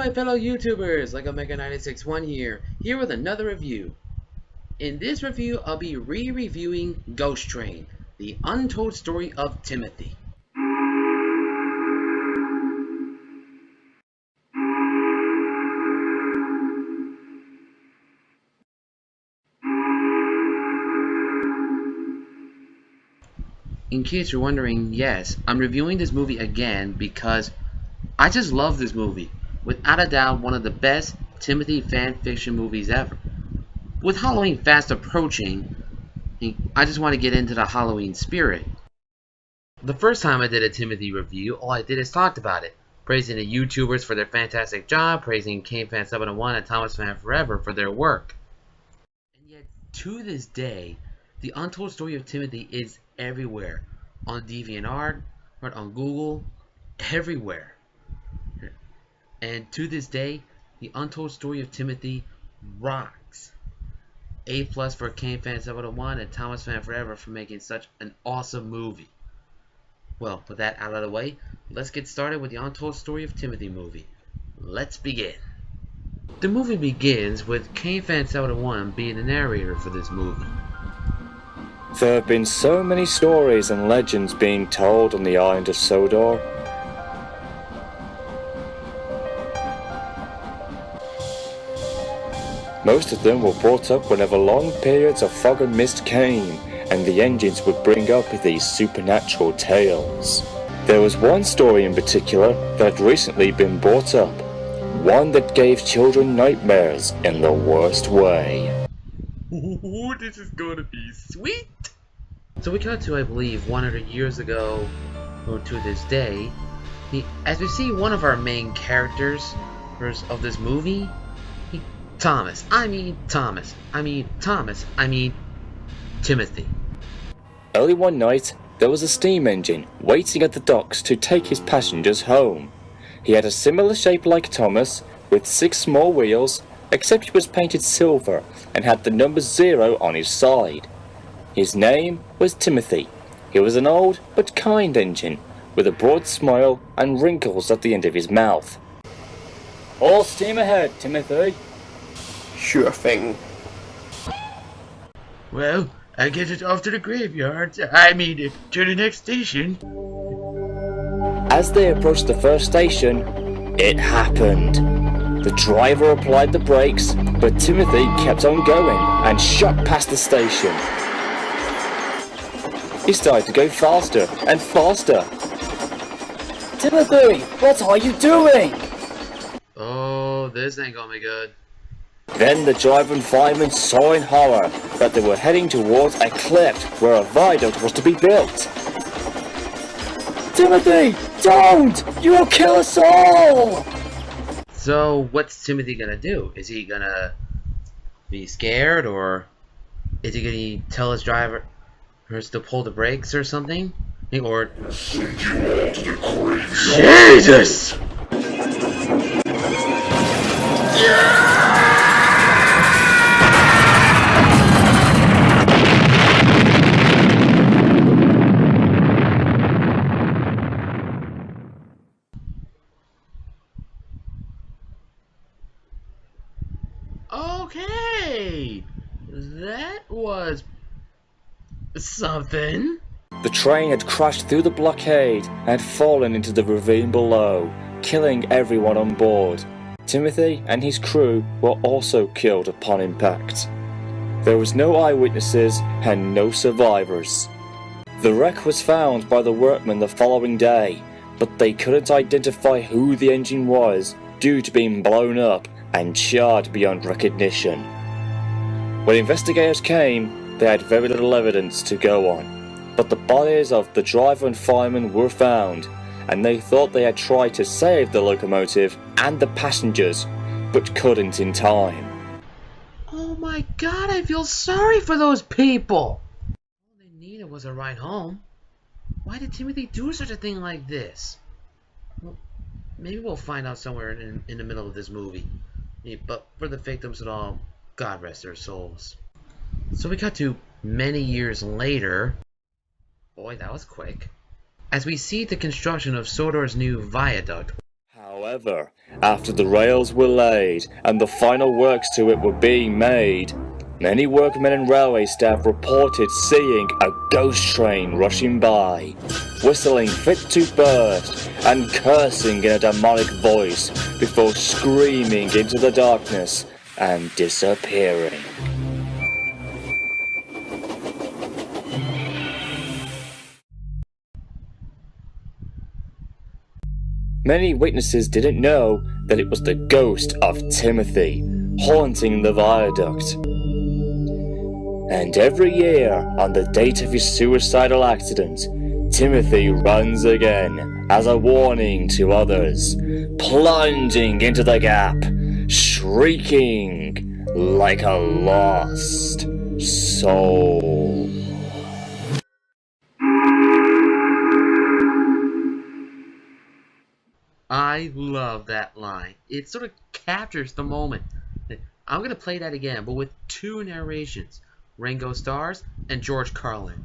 my fellow YouTubers, like Omega961 here with another review. In this review, I'll be re-reviewing Ghost Train, the Untold Story of Timothy. In case you're wondering, yes, I'm reviewing this movie again because I just love this movie. Without a doubt, one of the best Timothy fan fiction movies ever. With Halloween fast approaching, I just want to get into the Halloween spirit. The first time I did a Timothy review, all I did is talked about it, praising the YouTubers for their fantastic job, praising KaneFan701 and ThomasFan4ever for their work. And yet, to this day, the Untold Story of Timothy is everywhere. On DeviantArt, on Google, everywhere. And to this day, the Untold Story of Timothy rocks. A+ for KaneFan701 and ThomasFan4ever for making such an awesome movie. Well, with that out of the way, let's get started with the Untold Story of Timothy movie. Let's begin. The movie begins with KaneFan701 being the narrator for this movie. There have been so many stories and legends being told on the island of Sodor. Most of them were brought up whenever long periods of fog and mist came, and the engines would bring up these supernatural tales. There was one story in particular that had recently been brought up, one that gave children nightmares in the worst way. Ooh, this is gonna be sweet! So we cut to, I believe, 100 years ago, or to this day, as we see one of our main characters of this movie, Timothy. Early one night, there was a steam engine waiting at the docks to take his passengers home. He had a similar shape like Thomas, with 6 small wheels, except he was painted silver and had the number 0 on his side. His name was Timothy. He was an old but kind engine, with a broad smile and wrinkles at the end of his mouth. "All steam ahead, Timothy." "Sure thing." Well, I guess it's off to the graveyard. To the next station. As they approached the first station, it happened. The driver applied the brakes, but Timothy kept on going and shot past the station. He started to go faster and faster. "Timothy, what are you doing?" Oh, this ain't gonna be good. Then the driver and fireman saw in horror that they were heading towards a cliff where a viaduct was to be built. "Timothy, don't! You will kill us all!" So, what's Timothy gonna do? Is he gonna be scared, or is he gonna tell his driver to pull the brakes or something? Or Jesus! Okay, that was something. The train had crashed through the blockade and fallen into the ravine below, killing everyone on board. Timothy and his crew were also killed upon impact. There was no eyewitnesses and no survivors. The wreck was found by the workmen the following day, but they couldn't identify who the engine was due to being blown up and charred beyond recognition. When investigators came, they had very little evidence to go on, but the bodies of the driver and fireman were found, and they thought they had tried to save the locomotive and the passengers, but couldn't in time. Oh my God, I feel sorry for those people! All they needed was a ride home. Why did Timothy do such a thing like this? Well, maybe we'll find out somewhere in the middle of this movie. But for the victims and all, God rest their souls. So we cut to many years later. Boy, that was quick. As we see the construction of Sodor's new viaduct. However, However, after the rails were laid and the final works to it were being made, many workmen and railway staff reported seeing a ghost train rushing by, whistling fit to burst and cursing in a demonic voice before screaming into the darkness and disappearing. Many witnesses didn't know that it was the ghost of Timothy haunting the viaduct. And every year, on the date of his suicidal accident, Timothy runs again as a warning to others, plunging into the gap, shrieking like a lost soul. I love that line. It sort of captures the moment. I'm going to play that again, but with two narrations. Ringo Starr's and George Carlin.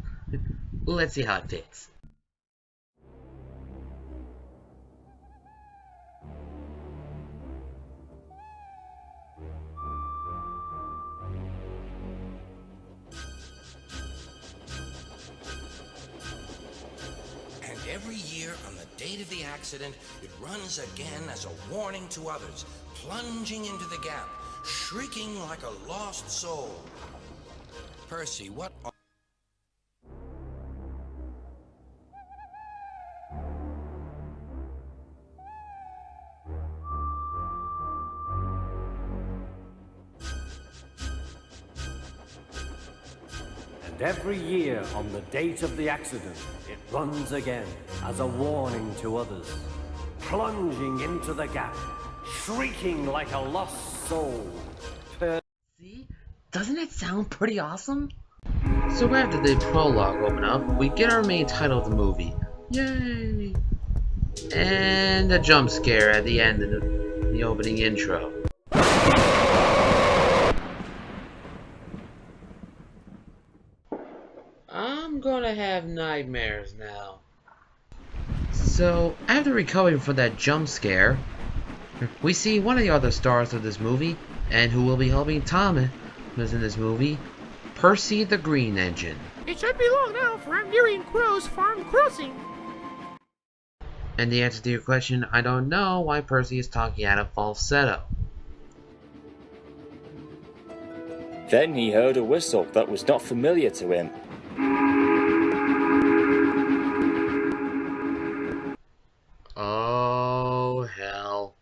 Let's see how it fits. And every year on the date of the accident, it runs again as a warning to others, plunging into the gap, shrieking like a lost soul. Percy, what are... And every year on the date of the accident, it runs again as a warning to others, plunging into the gap, shrieking like a lost soul. See? Doesn't it sound pretty awesome? So after the prologue open up, we get our main title of the movie. Yay! And a jump scare at the end of the opening intro. I'm gonna have nightmares now. So, after recovering from that jump scare, we see one of the other stars of this movie, and who will be helping Thomas in this movie, Percy the Green Engine. It should be long now, for I'm nearing Crow's Farm Crossing. And the answer to your question, I don't know why Percy is talking at a falsetto. Then he heard a whistle that was not familiar to him. Oh, hell.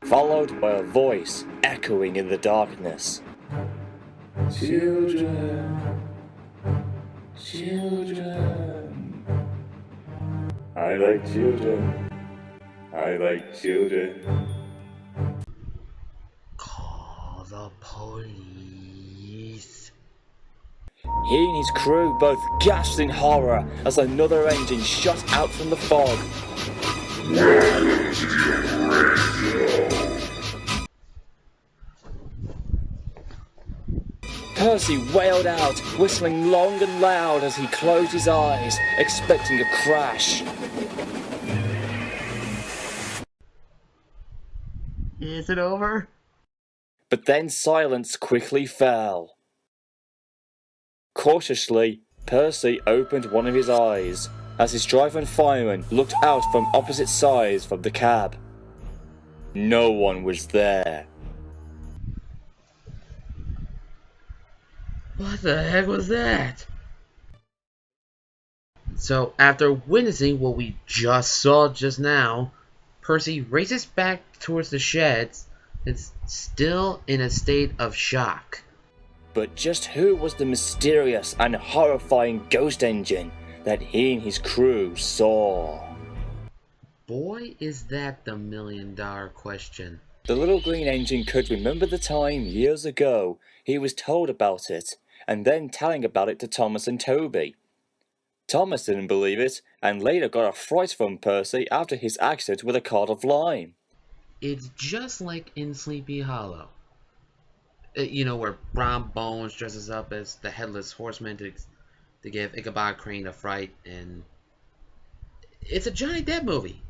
Followed by a voice echoing in the darkness. Children, children. I like children. I like children. Call the police. He and his crew both gasped in horror as another engine shot out from the fog. Percy wailed out, whistling long and loud as he closed his eyes, expecting a crash. Is it over? But then silence quickly fell. Cautiously, Percy opened one of his eyes as his driver and fireman looked out from opposite sides from the cab. No one was there. What the heck was that? So, after witnessing what we just saw just now, Percy races back towards the sheds. It's still in a state of shock. But just who was the mysterious and horrifying ghost engine that he and his crew saw? Boy, is that the million-dollar question. The little green engine could remember the time years ago he was told about it, and then telling about it to Thomas and Toby. Thomas didn't believe it, and later got a fright from Percy after his accident with a cart of lime. It's just like in Sleepy Hollow. You know, where Brom Bones dresses up as the Headless Horseman to give Ichabod Crane a fright, and it's a Johnny Depp movie.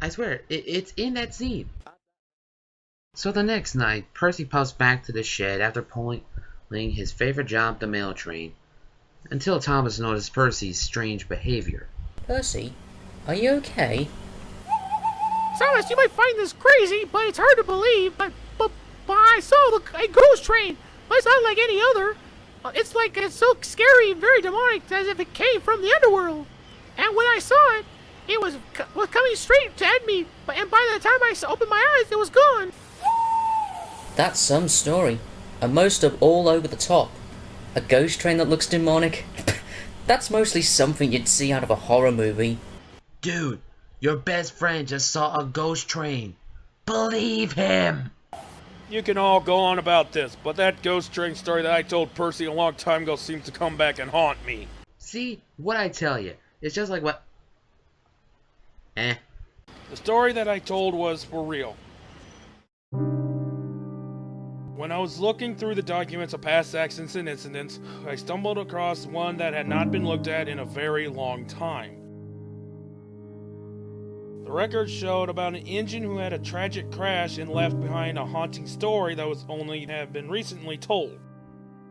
I swear, it's in that scene. So the next night, Percy pops back to the shed after pulling his favorite job, the mail train, until Thomas noticed Percy's strange behavior. Percy, are you okay? Thomas, you might find this crazy, but it's hard to believe. But I saw a ghost train. But it's not like any other. It's so scary and very demonic, as if it came from the underworld. And when I saw it, it was coming straight at me. And by the time I opened my eyes, it was gone. That's some story. And most of all over the top. A ghost train that looks demonic? That's mostly something you'd see out of a horror movie. Dude, your best friend just saw a ghost train. Believe him! You can all go on about this, but that ghost train story that I told Percy a long time ago seems to come back and haunt me. See, what I tell you, it's just like what... The story that I told was for real. When I was looking through the documents of past accidents and incidents, I stumbled across one that had not been looked at in a very long time. The records showed about an engine who had a tragic crash and left behind a haunting story that was only have been recently told.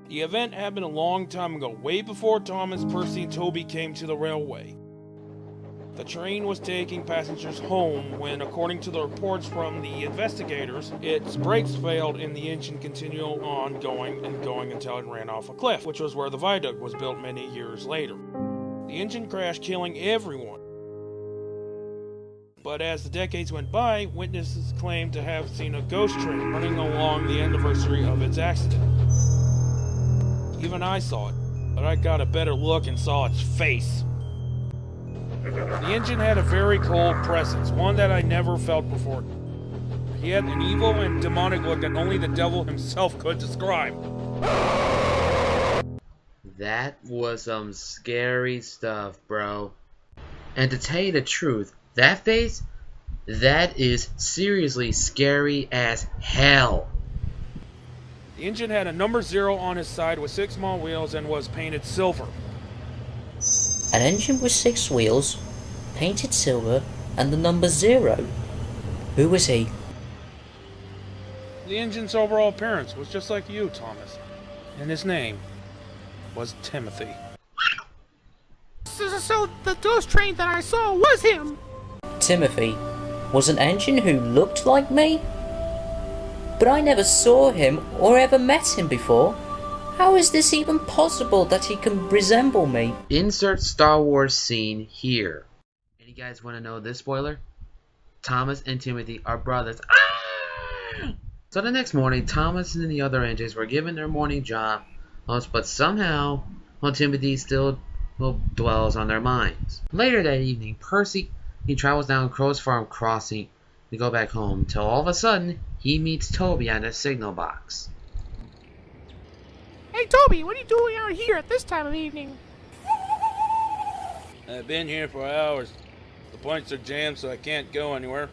The event happened a long time ago, way before Thomas, Percy, and Toby came to the railway. The train was taking passengers home when, according to the reports from the investigators, its brakes failed and the engine continued on going and going until it ran off a cliff, which was where the viaduct was built many years later. The engine crashed, killing everyone. But as the decades went by, witnesses claimed to have seen a ghost train running along the anniversary of its accident. Even I saw it, but I got a better look and saw its face. The engine had a very cold presence, one that I never felt before. He had an evil and demonic look that only the devil himself could describe. That was some scary stuff, bro. And to tell you the truth, that face, that is seriously scary as hell. The engine had a number 0 on his side with 6 small wheels and was painted silver. An engine with 6 wheels, painted silver, and the number 0. Who was he? The engine's overall appearance was just like you, Thomas. And his name was Timothy. So the ghost train that I saw was him. Timothy was an engine who looked like me? But I never saw him or ever met him before. How is this even possible that he can resemble me? Insert Star Wars scene here. Any guys want to know this spoiler? Thomas and Timothy are brothers. Ah! So the next morning, Thomas and the other engines were given their morning job, but somehow, Timothy still dwells on their minds. Later that evening, Percy, he travels down Crow's Farm crossing to go back home, till all of a sudden, he meets Toby on the signal box. Hey Toby, what are you doing out here at this time of evening? I've been here for hours. The points are jammed, so I can't go anywhere.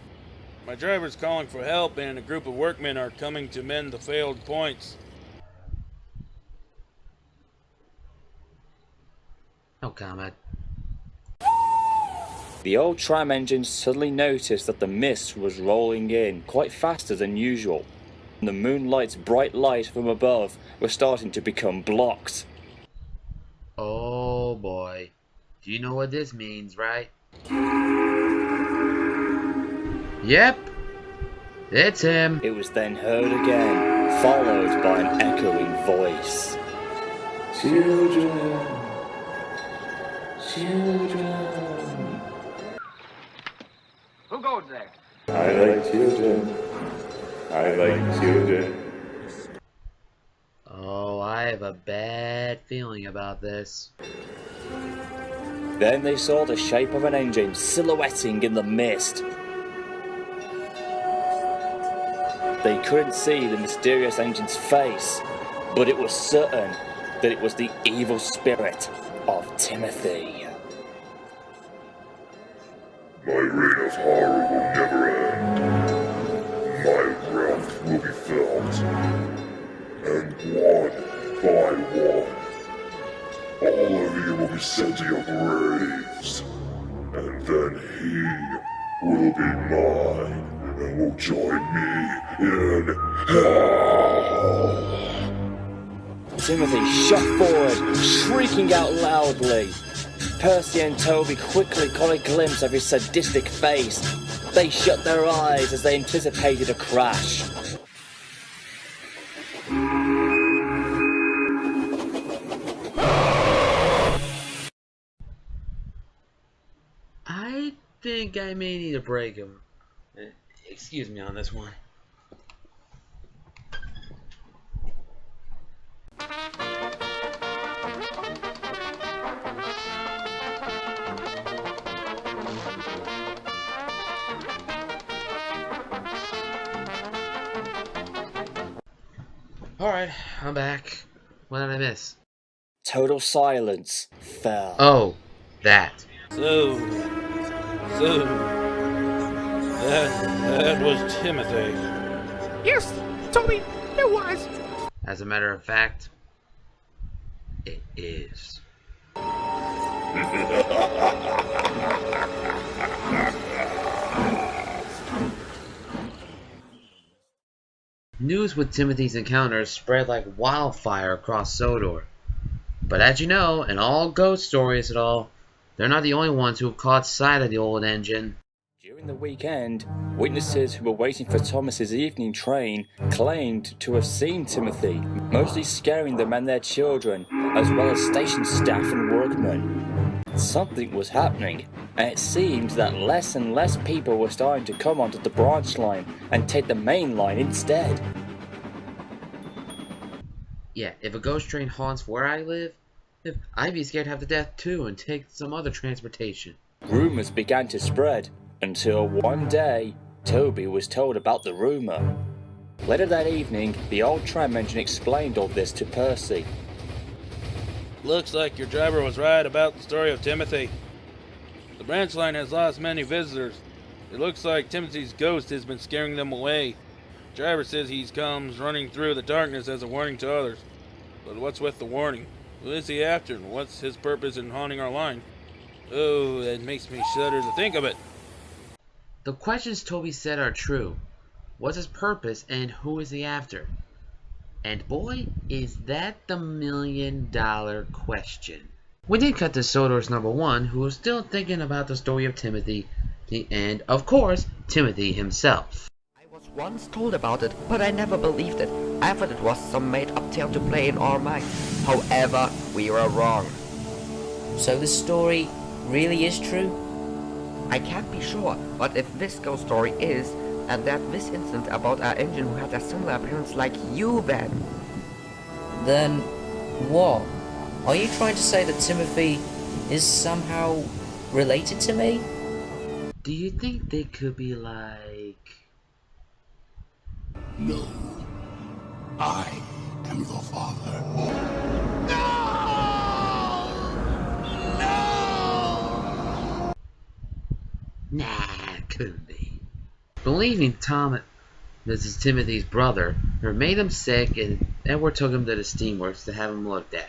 My driver's calling for help, and a group of workmen are coming to mend the failed points. No comment. The old tram engine suddenly noticed that the mist was rolling in quite faster than usual. And the moonlight's bright light from above was starting to become blocked. Oh boy. Do you know what this means, right? Yep. It's him. It was then heard again, followed by an echoing voice. Children. Children. Who goes there? I like children. I like children. Oh, I have a bad feeling about this. Then they saw the shape of an engine silhouetting in the mist. They couldn't see the mysterious engine's face, but it was certain that it was the evil spirit of Timothy. My reign of horror will never end. My wrath will be felt. And one by one, all of you will be sent to your graves. And then he will be mine and will join me in hell. Timothy shot forward, shrieking out loudly. Percy and Toby quickly caught a glimpse of his sadistic face. They shut their eyes as they anticipated a crash. I think I may need a break. Excuse me on this one. Alright, I'm back. What did I miss? Total silence fell. Oh, that. So, that was Timothy. Yes, Toby, it was. As a matter of fact, it is. News with Timothy's encounters spread like wildfire across Sodor. But as you know, in all ghost stories at all, they're not the only ones who have caught sight of the old engine. During the weekend, witnesses who were waiting for Thomas's evening train claimed to have seen Timothy, mostly scaring them and their children, as well as station staff and workmen. Something was happening, and it seemed that less and less people were starting to come onto the branch line and take the main line instead. Yeah, if a ghost train haunts where I live, I'd be scared half to death too and take some other transportation. Rumors began to spread, until one day, Toby was told about the rumor. Later that evening, the old tram engine explained all this to Percy. Looks like your driver was right about the story of Timothy. The branch line has lost many visitors. It looks like Timothy's ghost has been scaring them away. The driver says he comes running through the darkness as a warning to others. But what's with the warning? Who is he after, and what's his purpose in haunting our line? Oh, that makes me shudder to think of it. The questions Toby said are true. What's his purpose and who is he after? And boy, is that the $1 million question. We did cut to Sodor's number one, who was still thinking about the story of Timothy, and of course, Timothy himself. I was once told about it, but I never believed it. I thought it was some made-up tale to play in our minds. However, we were wrong. So the story really is true? I can't be sure, but if this ghost story is, and that this incident about our engine who had a similar appearance like you then What? Are you trying to say that Timothy is somehow related to me? Do you think they could be like... No, I am your father. Nah, couldn't be. Believing Thomas, this is Timothy's brother, made him sick, and Edward took him to the steamworks to have him looked at.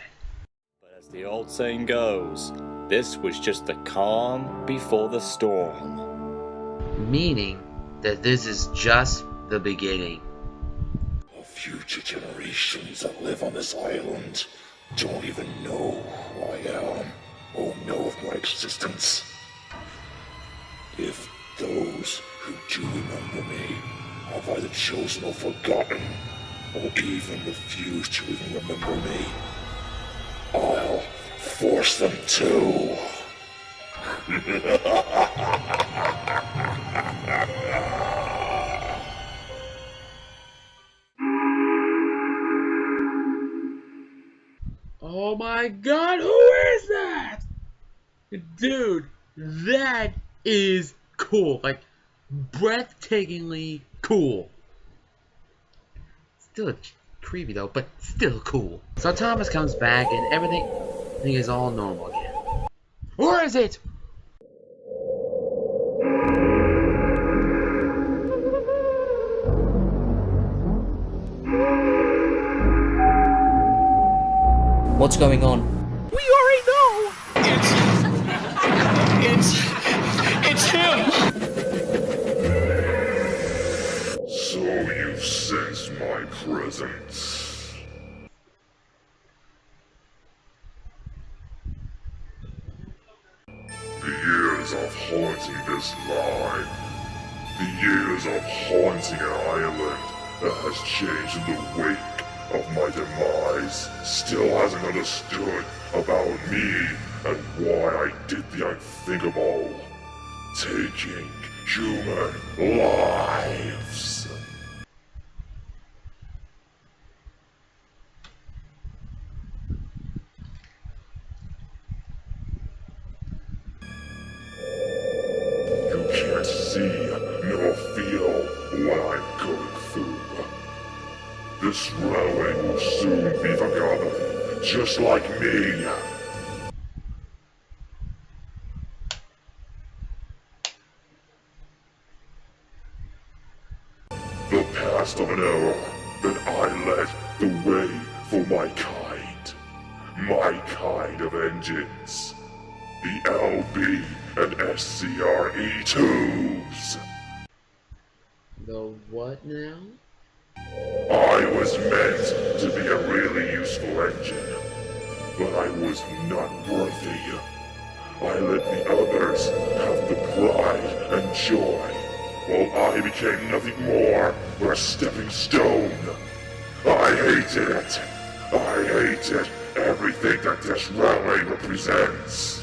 But as the old saying goes, this was just the calm before the storm. Meaning that this is just the beginning. The future generations that live on this island don't even know who I am or know of my existence. If those who do remember me have either chosen or forgotten, or even refused to even remember me, I'll force them to. Oh my god, who is that? Dude, that is cool. Like, breathtakingly cool. Still creepy though, but still cool. So Thomas comes back and everything is all normal again. Where is it? What's going on? We already know. It's him! presence. The years of haunting this line, the years of haunting an island that has changed in the wake of my demise, still hasn't understood about me and why I did the unthinkable, taking human lives. You can't see nor feel what I'm going through. This railway will soon be forgotten, just like me. The past of an era that I led the way for my kind of engines. The LB and SCRE2s. The what now? I was meant to be a really useful engine, but I was not worthy. I let the others have the pride and joy, while I became nothing more but a stepping stone. I hated it. I hated everything that this railway represents.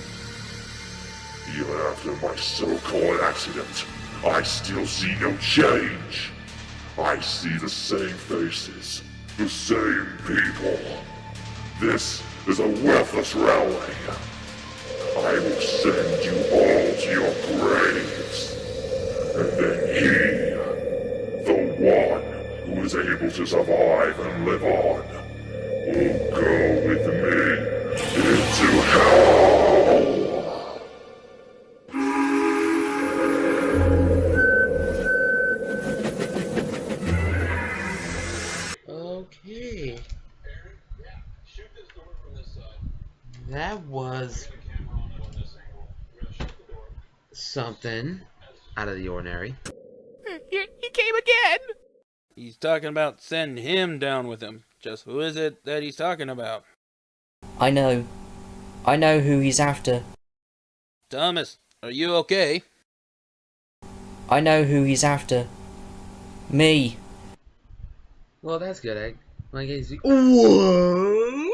Even after my so-called accident, I still see no change. I see the same faces, the same people. This is a worthless railway. I will send you all to your graves. And then he, the one who is able to survive and live on, will go with me into hell. Okay. That was something out of the ordinary. He came again! He's talking about sending him down with him. Just who is it that he's talking about? I know. I know who he's after. Thomas, are you okay? I know who he's after. Me. Well, that's good, Egg. Like, he's... Whoa!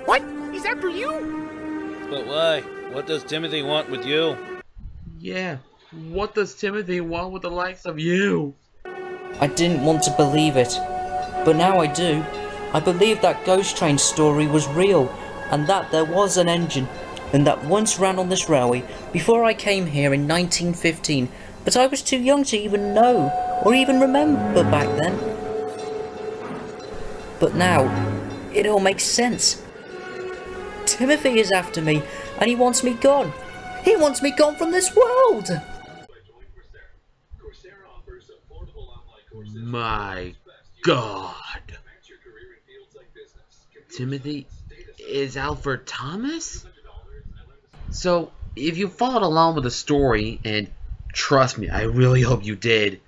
What? He's after you? But why? What does Timothy want with you? Yeah, what does Timothy want with the likes of you? I didn't want to believe it, but now I do. I believe that ghost train story was real, and that there was an engine, and that once ran on this railway before I came here in 1915, but I was too young to even know, or even remember back then. But now, it all makes sense. Timothy is after me, and he wants me gone. He wants me gone from this world! My God. Timothy is Alfred Thomas? So, if you followed along with the story, and trust me, I really hope you did,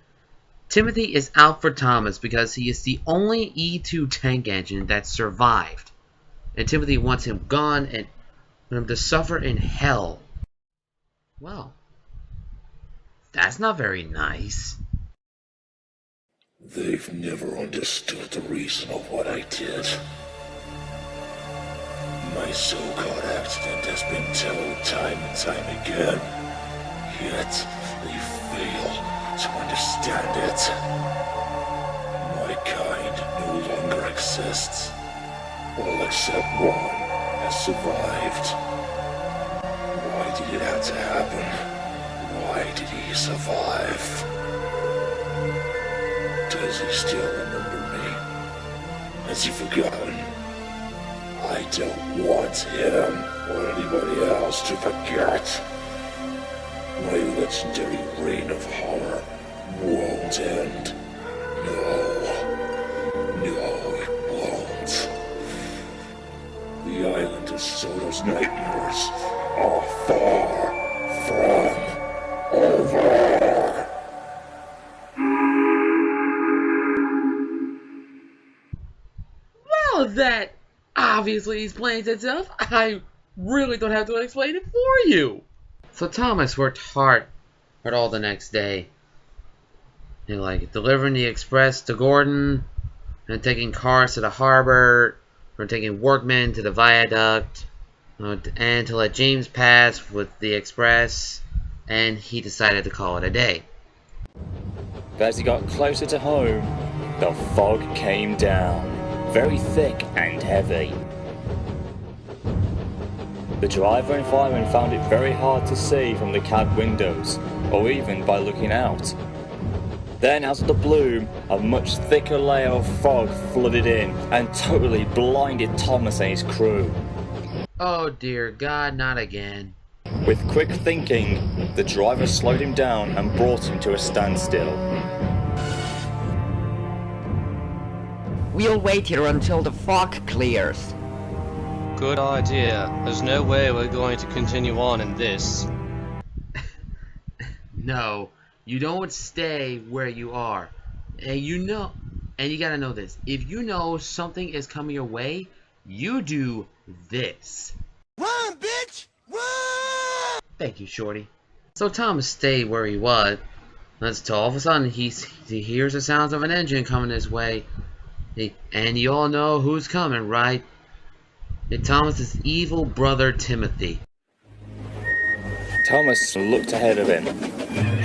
Timothy is Alfred Thomas because he is the only E2 tank engine that survived. And Timothy wants him gone and him to suffer in hell. Well, that's not very nice. They've never understood the reason of what I did. My so-called accident has been told time and time again, yet they fail to understand it. My kind no longer exists. All except one has survived. Why did it have to happen? Why did he survive? Does he still remember me? Has he forgotten? I don't want him or anybody else to forget. My legendary reign of horror won't end. No, it won't. The island of Soto's nightmares are far from over. Now that obviously explains itself, I really don't have to explain it for you. So Thomas worked hard all the next day. Like delivering the express to Gordon, and taking cars to the harbor, or taking workmen to the viaduct, and to let James pass with the express, and he decided to call it a day. But as he got closer to home, the fog came down, very thick and heavy. The driver and fireman found it very hard to see from the cab windows, or even by looking out. Then, out of the bloom, a much thicker layer of fog flooded in and totally blinded Thomas and his crew. Oh dear God, not again. With quick thinking, the driver slowed him down and brought him to a standstill. We'll wait here until the fog clears. Good idea. There's no way we're going to continue on in this. No, you don't stay where you are. And you gotta know this. If you know something is coming your way, you do this. Run, bitch! Run! Thank you, Shorty. So Thomas stayed where he was. Until all of a sudden he hears the sounds of an engine coming his way. And you all know who's coming, right? It's Thomas's evil brother Timothy. Thomas looked ahead of him,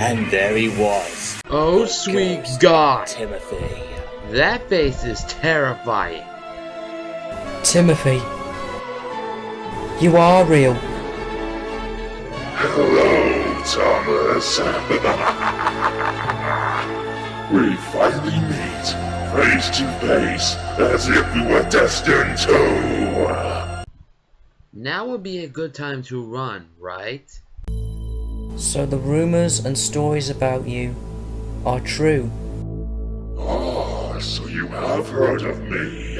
and there he was. Oh, sweet God! Timothy. That face is terrifying. Timothy, you are real. Hello, Thomas. We finally meet, face to face, as if we were destined to. Now would be a good time to run, right? So the rumors and stories about you are true. Ah, so you have heard of me.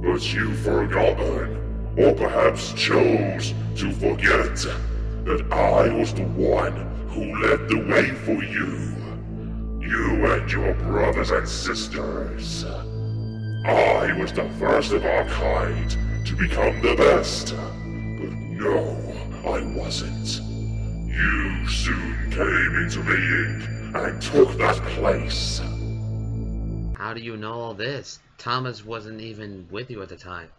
But you've forgotten, or perhaps chose to forget, that I was the one who led the way for you. You and your brothers and sisters. I was the first of our kind to become the best. But no, I wasn't. You soon came into being and took that place. How do you know all this? Thomas wasn't even with you at the time.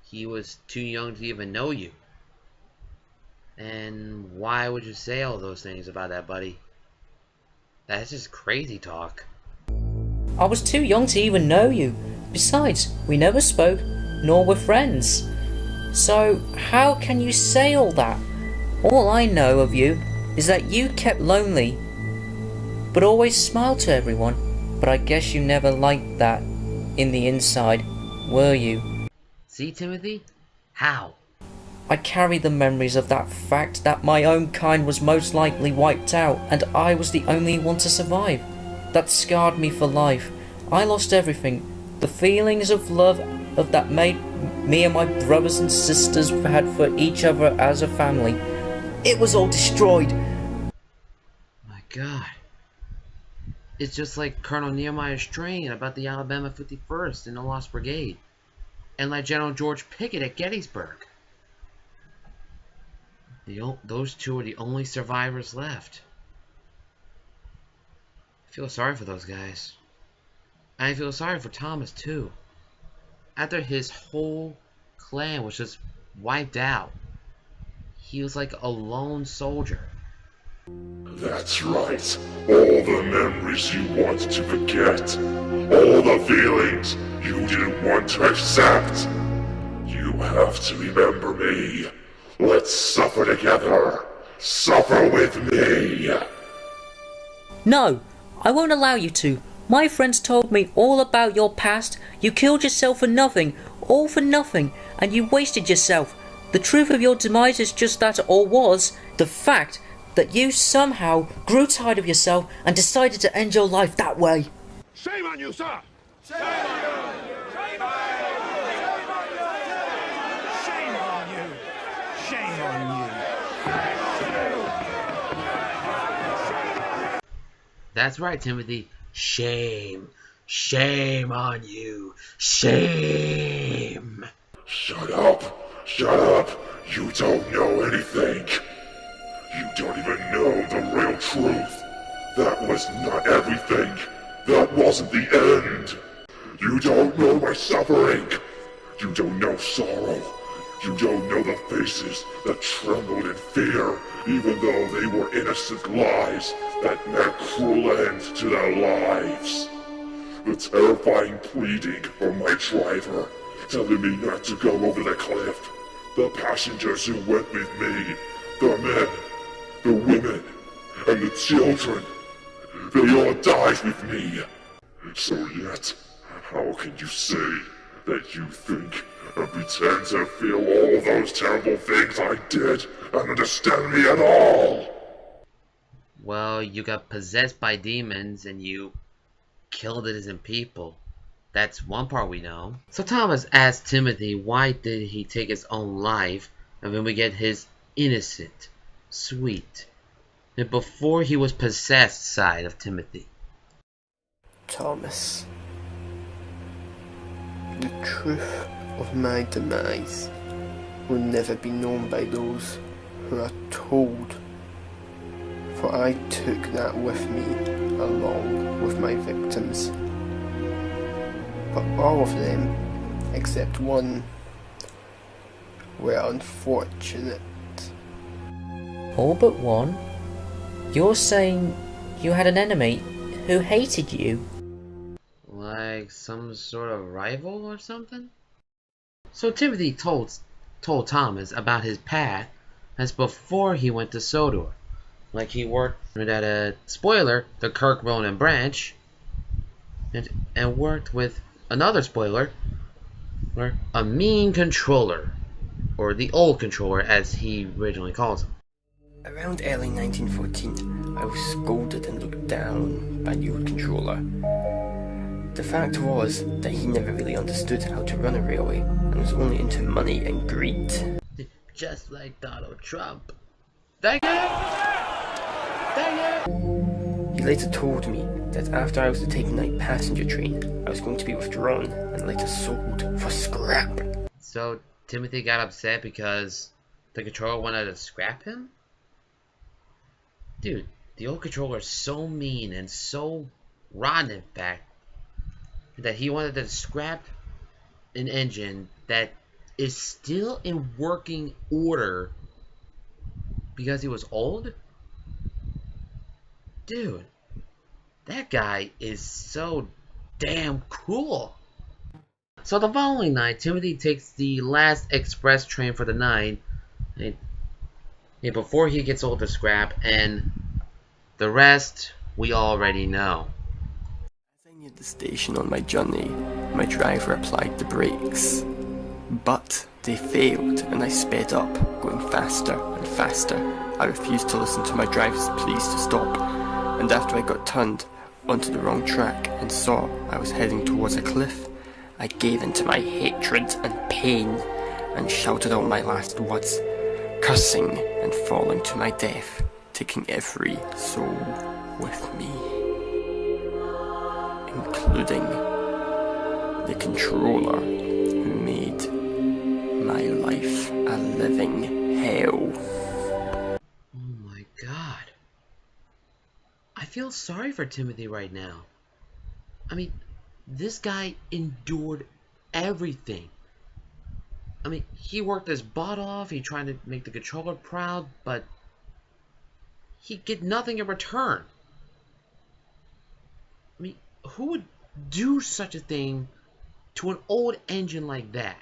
He was too young to even know you. And why would you say all those things about that, buddy? That's just crazy talk. I was too young to even know you. Besides, we never spoke, nor were friends. So, how can you say all that? All I know of you is that you kept lonely, but always smiled to everyone. But I guess you never liked that in the inside, were you? See, Timothy? How? I carry the memories of that fact that my own kind was most likely wiped out and I was the only one to survive. That scarred me for life. I lost everything. The feelings of love that made me and my brothers and sisters had for each other as a family. It was all destroyed. My God. It's just like Colonel Nehemiah's train about the Alabama 51st and the Lost Brigade. And like General George Pickett at Gettysburg. Those two are the only survivors left. I feel sorry for those guys. I feel sorry for Thomas too. After his whole clan was just wiped out, he was like a lone soldier. That's right. All the memories you wanted to forget. All the feelings you didn't want to accept. You have to remember me. Let's suffer together. Suffer with me. No, I won't allow you to. My friends told me all about your past. You killed yourself for nothing, all for nothing, and you wasted yourself. The truth of your demise is just that, or was, the fact that you somehow grew tired of yourself and decided to end your life that way. Shame on you, sir! Shame on you! Shame on you! Shame on you! That's right, Timothy. Shame. Shame on you. Shame! Shut up! Shut up! You don't know anything! You don't even know the real truth! That was not everything! That wasn't the end! You don't know my suffering! You don't know sorrow! You don't know the faces that trembled in fear, even though they were innocent lies that meant cruel end to their lives. The terrifying pleading from my driver, telling me not to go over the cliff. The passengers who went with me, the men, the women, and the children, they all died with me. So yet, how can you say that you think and pretend to feel all those terrible things I did and understand me at all? Well, you got possessed by demons and you killed innocent people. That's one part we know. So Thomas asked Timothy why did he take his own life, and then we get his innocent, sweet, and before he was possessed side of Timothy. Thomas, the truth of my demise will never be known by those who are told, for I took that with me along with my victims. But all of them, except one, were unfortunate. All but one? You're saying you had an enemy who hated you? Like some sort of rival or something? So Timothy told Thomas about his path as before he went to Sodor. Like he worked at a spoiler, the Kirk, Ronan branch, and worked with another spoiler, or a mean controller, or the old controller as he originally calls him. Around early 1914, I was scolded and looked down by the old controller. The fact was that he never really understood how to run a railway and was only into money and greed. Just like Donald Trump. Dang it! Dang it! He later told me that after I was to take a night passenger train, I was going to be withdrawn and later sold for scrap. So Timothy got upset because the controller wanted to scrap him? Dude, the old controller is so mean and so rotten in fact that he wanted to scrap an engine that is still in working order because he was old? Dude, that guy is so damn cool. So the following night, Timothy takes the last express train for the night before he gets old to scrap, and the rest we already know. As I neared the station on my journey, my driver applied the brakes. But they failed and I sped up, going faster and faster. I refused to listen to my driver's pleas to stop, and after I got turned onto the wrong track and saw I was heading towards a cliff, I gave in to my hatred and pain and shouted out my last words, cursing and falling to my death, taking every soul with me, including the controller who made my life a living hell. Oh my god. I feel sorry for Timothy right now. I mean, this guy endured everything. I mean, he worked his butt off, he tried to make the controller proud, but he'd get nothing in return. I mean, who would do such a thing to an old engine like that?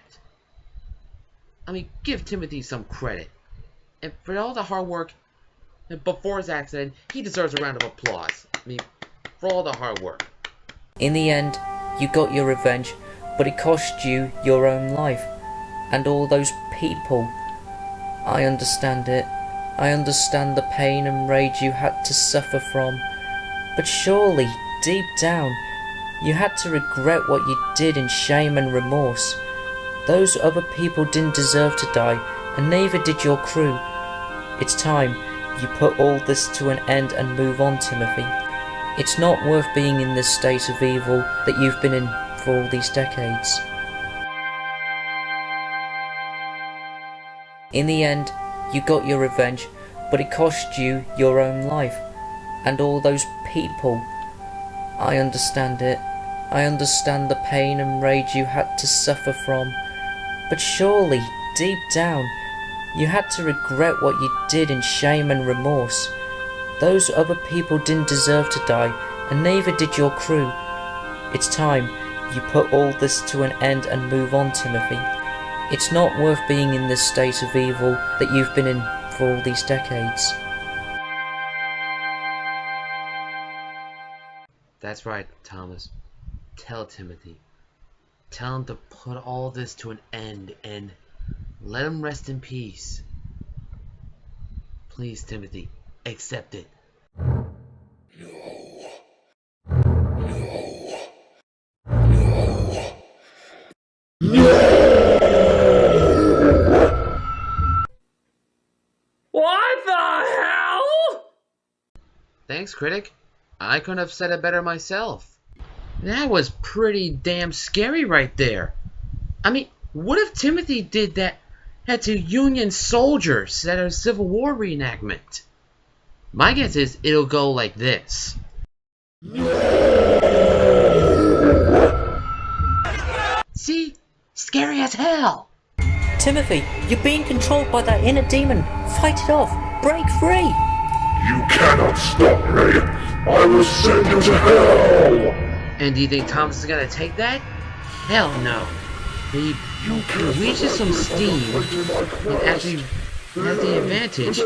I mean, give Timothy some credit. And for all the hard work, and before his accident, he deserves a round of applause. I mean, for all the hard work. In the end, you got your revenge, but it cost you your own life. And all those people. I understand it. I understand the pain and rage you had to suffer from. But surely, deep down, you had to regret what you did in shame and remorse. Those other people didn't deserve to die, and neither did your crew. It's time you put all this to an end and move on, Timothy. It's not worth being in this state of evil that you've been in for all these decades. In the end, you got your revenge, but it cost you your own life, and all those people. I understand it. I understand the pain and rage you had to suffer from, but surely, deep down, you had to regret what you did in shame and remorse. Those other people didn't deserve to die, and neither did your crew. It's time you put all this to an end and move on, Timothy. It's not worth being in this state of evil that you've been in for all these decades. That's right, Thomas. Tell Timothy. Tell him to put all this to an end and let him rest in peace. Please, Timothy, accept it. What the hell? Thanks, critic. I couldn't have said it better myself. That was pretty damn scary right there. I mean, what if Timothy did that to Union soldiers at a Civil War reenactment? My guess is it'll go like this. See? Scary as hell! Timothy, you're being controlled by that inner demon. Fight it off. Break free. You cannot stop me! I will send you to hell! And do you think Thomas is gonna take that? Hell no. He reaches some steam and actually has the advantage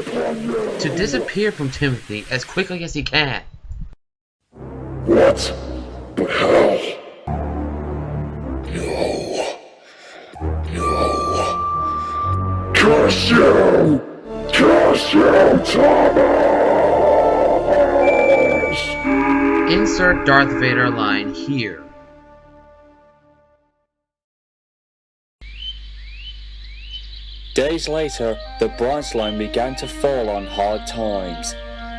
to disappear from Timothy as quickly as he can. What? But how? No. No. Curse you! Curse you, Thomas! Insert Darth Vader line here. Days later, the branch line began to fall on hard times.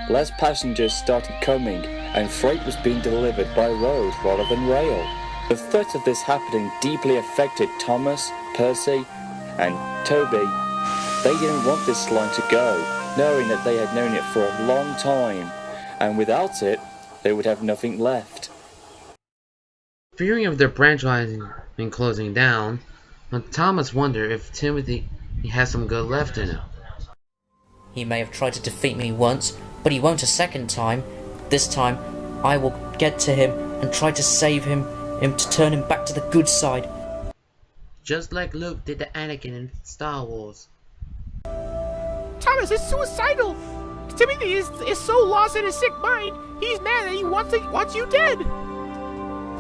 Less passengers started coming, and freight was being delivered by road rather than rail. The threat of this happening deeply affected Thomas, Percy, and Toby. They didn't want this line to go, knowing that they had known it for a long time, and without it, they would have nothing left. Fearing of their branch lines and closing down, Thomas wondered if Timothy has some good left in him. He may have tried to defeat me once, but he won't a second time. This time, I will get to him and try to save him to turn him back to the good side. Just like Luke did to Anakin in Star Wars. Thomas is suicidal. Timothy is so lost in his sick mind. He's mad that he wants you dead.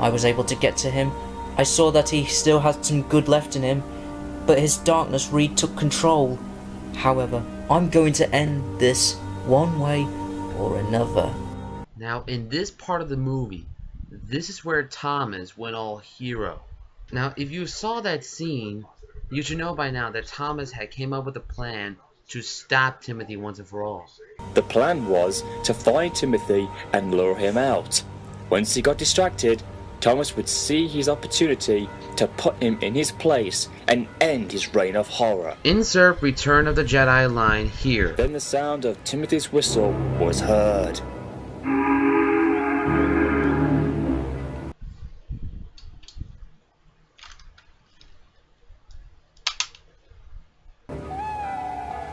I was able to get to him. I saw that he still had some good left in him, but his darkness retook control. However, I'm going to end this one way or another. Now, in this part of the movie, this is where Thomas went all hero. Now, if you saw that scene, you should know by now that Thomas had came up with a plan to stop Timothy once and for all. The plan was to find Timothy and lure him out. Once he got distracted, Thomas would see his opportunity to put him in his place and end his reign of horror. Insert Return of the Jedi line here. Then the sound of Timothy's whistle was heard.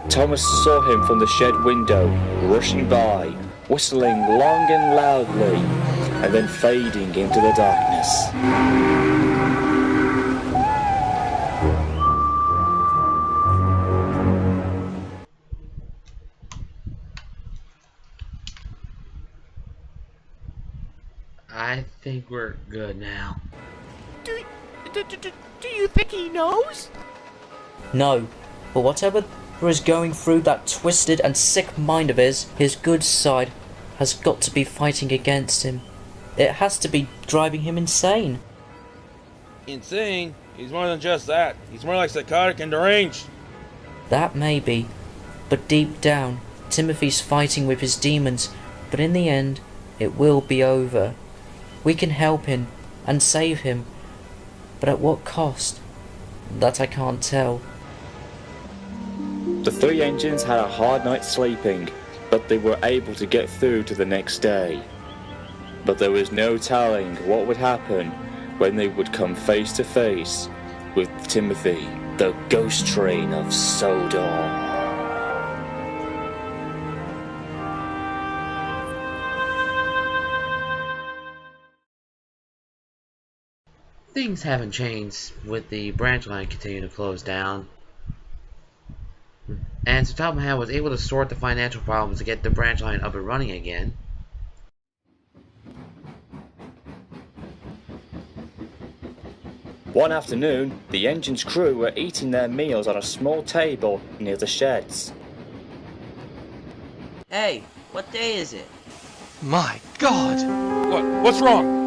Thomas saw him from the shed window, rushing by, whistling long and loudly, and then fading into the darkness. I think we're good now. Do you think he knows? No, but whatever is going through that twisted and sick mind of his good side has got to be fighting against him. It has to be driving him insane. Insane? He's more than just that. He's more like psychotic and deranged. That may be, but deep down, Timothy's fighting with his demons, but in the end, it will be over. We can help him and save him, but at what cost? That I can't tell. The three engines had a hard night sleeping, but they were able to get through to the next day. But there was no telling what would happen when they would come face to face with Timothy, the ghost train of Sodor. Things haven't changed with the branch line continuing to close down. And so Tom Hanks was able to sort the financial problems to get the branch line up and running again. One afternoon, the engine's crew were eating their meals on a small table near the sheds. Hey, what day is it? My God! What's wrong?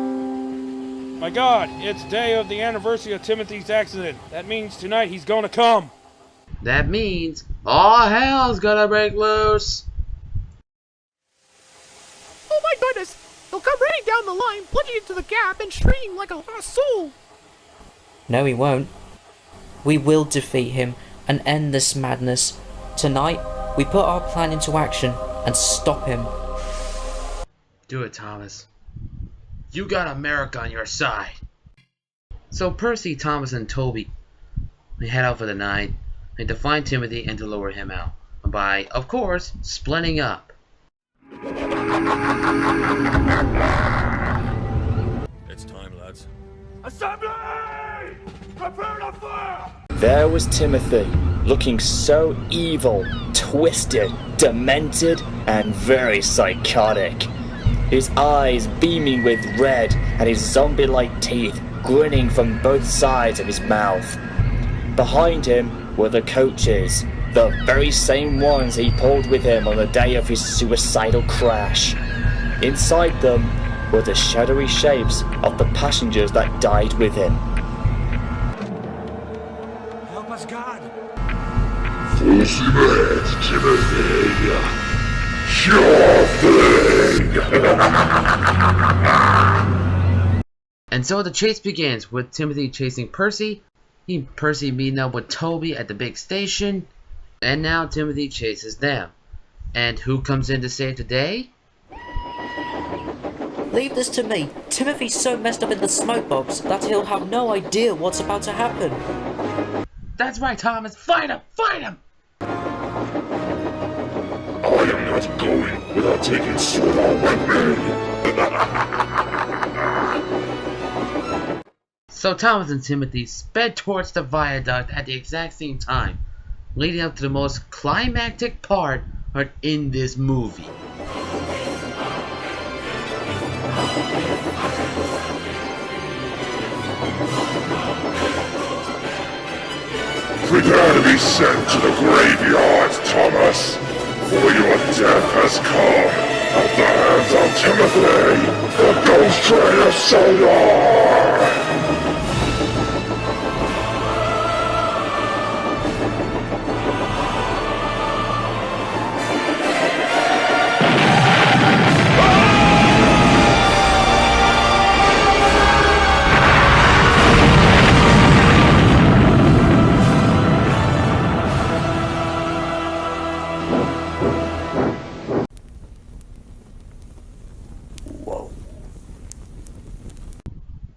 My God, it's day of the anniversary of Timothy's accident. That means tonight he's gonna come. That means all hell's gonna break loose. Oh my goodness! He'll come running down the line, plunging into the gap and shrieking like a lost soul. No, he won't. We will defeat him and end this madness. Tonight, we put our plan into action and stop him. Do it, Thomas. You got America on your side. So Percy, Thomas, and Toby, they head out for the night and to find Timothy and to lure him out by, of course, splitting up. It's time, lads. Assembly! Prepare to fire! There was Timothy, looking so evil, twisted, demented, and very psychotic. His eyes beaming with red and his zombie-like teeth grinning from both sides of his mouth. Behind him were the coaches, the very same ones he pulled with him on the day of his suicidal crash. Inside them were the shadowy shapes of the passengers that died with him. Help us, God! Full steam ahead, Timothy. Sure thing! And so the chase begins with Timothy chasing Percy, Percy meeting up with Toby at the big station, and now Timothy chases them. And who comes in to save the day? Leave this to me. Timothy's so messed up in the smoke box that he'll have no idea what's about to happen. That's right, Thomas. Fight him! Fight him! I am not going without taking Sodor with me. So Thomas and Timothy sped towards the viaduct at the exact same time, leading up to the most climactic part in this movie. Prepare to be sent to the graveyard, Thomas, for your death has come at the hands of Timothy, the ghost train of Sodor!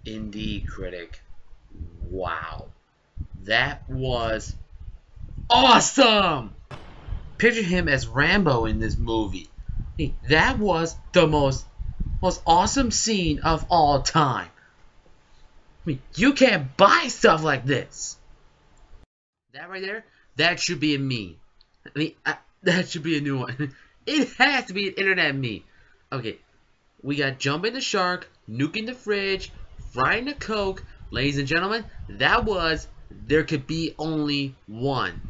NBC Critic. Wow. That was awesome! Picture him as Rambo in this movie. That was the most awesome scene of all time. You can't buy stuff like this. That right there, that should be a meme. That should be a new one. It has to be an internet meme. Okay, we got jumping the shark, nuking the fridge, frying the Coke. Ladies and gentlemen, that was There Could Be Only One.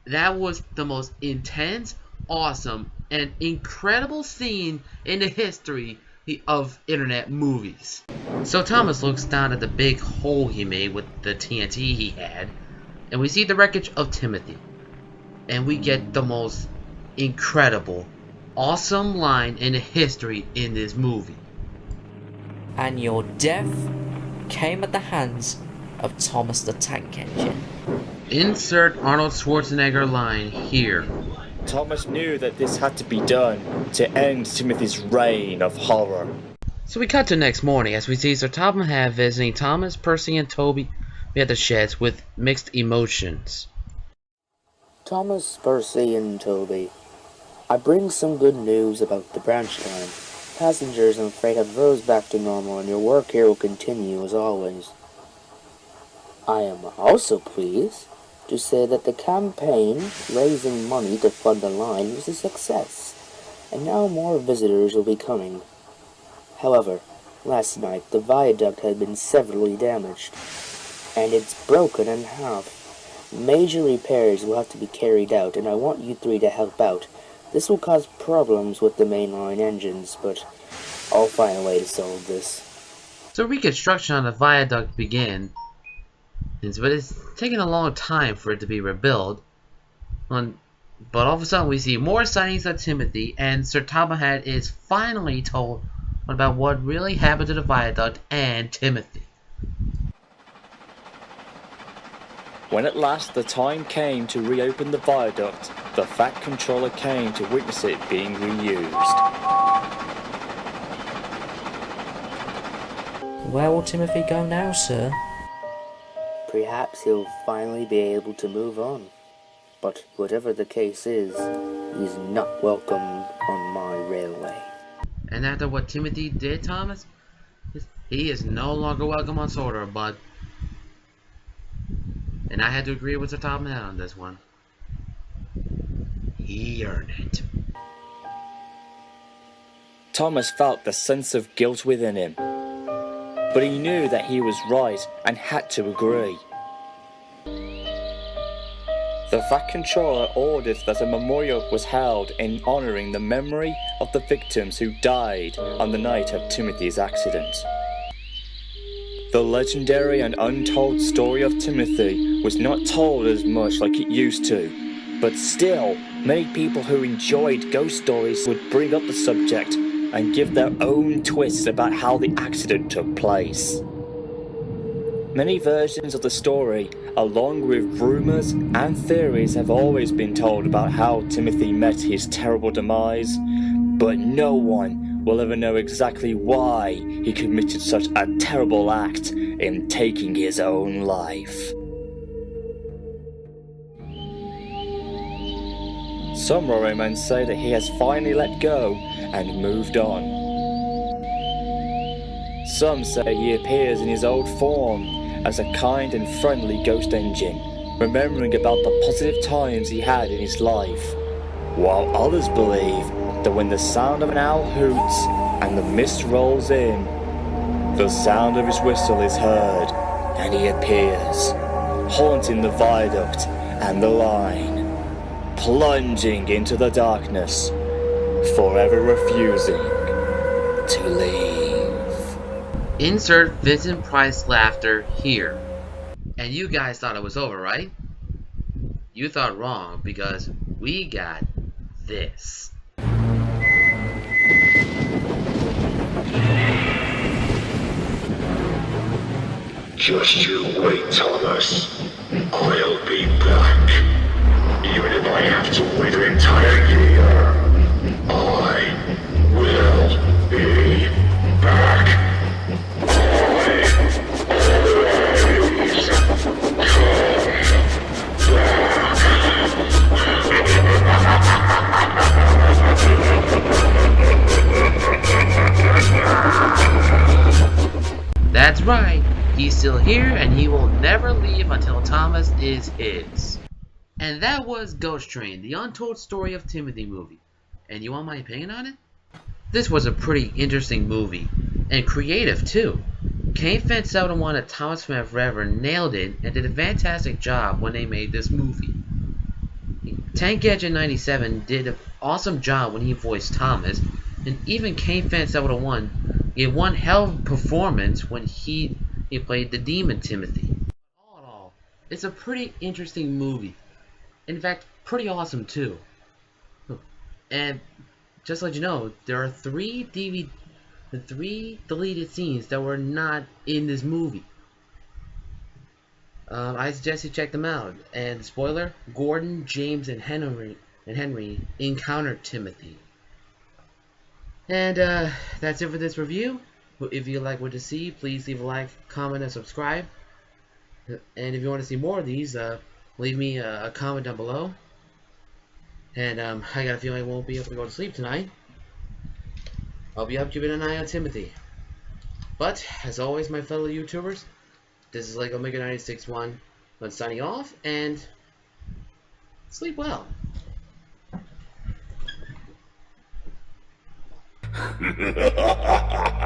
That was the most intense, awesome, and incredible scene in the history of internet movies. So Thomas looks down at the big hole he made with the TNT he had, and we see the wreckage of Timothy. And we get the most incredible, awesome line in the history in this movie. And your death came at the hands of Thomas the Tank Engine. Insert Arnold Schwarzenegger line here. Thomas knew that this had to be done to end Timothy's reign of horror. So we cut to next morning as we see Sir Topham Hatt visiting Thomas, Percy, and Toby at the sheds with mixed emotions. Thomas, Percy, and Toby, I bring some good news about the branch line. Passengers and freight have rose back to normal and your work here will continue as always. I am also pleased to say that the campaign raising money to fund the line was a success, and now more visitors will be coming. However, last night the viaduct had been severely damaged, and it's broken in half. Major repairs will have to be carried out, and I want you three to help out. This will cause problems with the mainline engines, but I'll find a way to solve this. So reconstruction on the viaduct begins, but it's taking a long time for it to be rebuilt. But all of a sudden we see more sightings of Timothy, and Sir Topham Hatt is finally told about what really happened to the viaduct and Timothy. When at last the time came to reopen the viaduct, the Fat Controller came to witness it being reused. Where will Timothy go now, sir? Perhaps he'll finally be able to move on. But whatever the case is, he's not welcome on my railway. And after what Timothy did, Thomas, he is no longer welcome on Sodor, but... And I had to agree with Sir Topham Hatt on this one. He earned it. Thomas felt the sense of guilt within him, but he knew that he was right and had to agree. The Fat Controller ordered that a memorial was held in honouring the memory of the victims who died on the night of Timothy's accident. The legendary and untold story of Timothy was not told as much like it used to, but still, many people who enjoyed ghost stories would bring up the subject and give their own twists about how the accident took place. Many versions of the story, along with rumours and theories, have always been told about how Timothy met his terrible demise, but no one will ever know exactly why he committed such a terrible act in taking his own life. Some railwaymen say that he has finally let go and moved on. Some say he appears in his old form as a kind and friendly ghost engine, remembering about the positive times he had in his life, while others believe that when the sound of an owl hoots and the mist rolls in, the sound of his whistle is heard and he appears, haunting the viaduct and the line, plunging into the darkness, forever refusing to leave. Insert Vincent Price laughter here. And you guys thought it was over, right? You thought wrong, because we got this. Just you wait, Thomas. I'll be back. Even if I have to wait an entire year, I will be back. That's right, he's still here and he will never leave until Thomas is his. And that was Ghost Train, the Untold Story of Timothy movie. And you want my opinion on it? This was a pretty interesting movie, and creative too. Kane Fan 701 and Thomas Van Forever nailed it and did a fantastic job when they made this movie. Tank Engine 97 did an awesome job when he voiced Thomas, and even Kane Fan 701 gave one hell of a performance when he played the demon Timothy. All in all, it's a pretty interesting movie. In fact, pretty awesome too. And just to let you know, there are three deleted scenes that were not in this movie. I suggest you check them out. And spoiler: Gordon, James, and Henry encounter Timothy. And that's it for this review. If you like what you see, please leave a like, comment, and subscribe. And if you want to see more of these, leave me a comment down below. And I got a feeling I won't be able to go to sleep tonight. I'll be up keeping an eye on Timothy. But, as always, my fellow YouTubers, this is like Omega 96.1. I'm signing off, and sleep well. Ha ha ha ha!